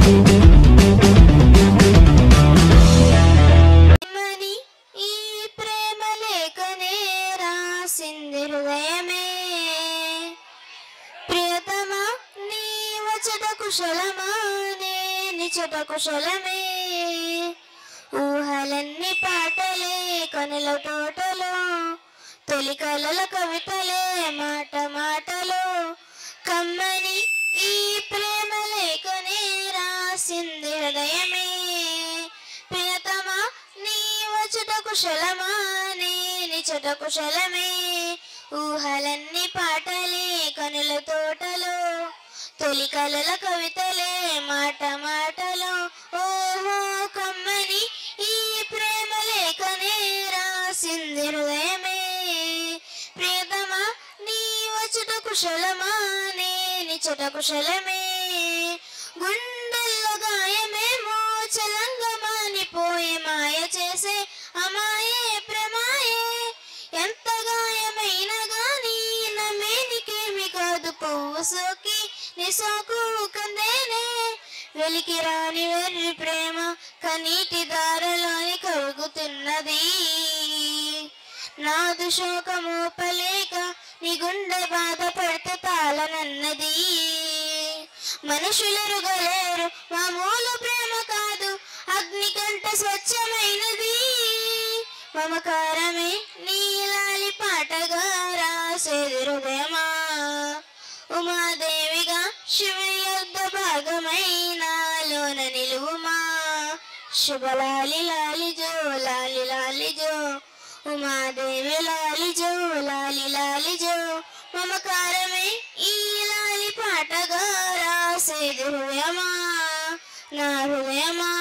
ఈ ప్రేమ లేఖనే రాసింది హృదయమే. ప్రియతమా నీ వచట కుశలమా, నిచట కుశలమే. ఊహలన్నీ పాటలే కనుల తోటలో, తొలి కలల కవితలే మాట మాటలో. కమ్మని ఈ ప్రేమ లేఖనే రాసింది హృదయమే. ప్రియతమా నీ వచట కుశలమా, నిచట కుశలమే. ఊహలన్నీ పాటలే కనుల తోటలో, తొలి కలల కవితలే మాట మాటలో. ఓహో కమ్మని ఈ ప్రేమ లేఖనే రాసింది హృదయమే. ప్రియతమా నీ వచట కుశలమా, నిచట కుశలమే. గుండెల్లో గాయమేమో చలంగమానిపోయే, మాయ చేసే అమాయే ప్రేమాయే. ఎంత గాయమైనా గాని నమ్మేనికేమి కాదు, పువ్వు సోకి నీ సోకు కందేనే. వెలికి రాని వెర్రి ప్రేమ కనీటి దారలోని కరుగుతున్నది. నాదు శోకమోపలేక నీ గుండె బాధపడితే తాళనన్నది. మనుషులెరుగలేరు మామూలు ప్రేమ కాదు, అగ్ని కంటే స్వచ్ఛమైనది. మమకారమే నీలాలి పాటగా రాసేది హృదయమా. ఉమాదేవిగా శివయుద్ధ భాగమైనాలోన నిలువుమా. శుభలాలి లాలిజో లాలి లాలిజో, ఉమాదేవి లాలిజో లాలి లాలిజో. మమకారమే ఈ లాలి పాటగా రాసేది హృదయమా, నా హృదయమా.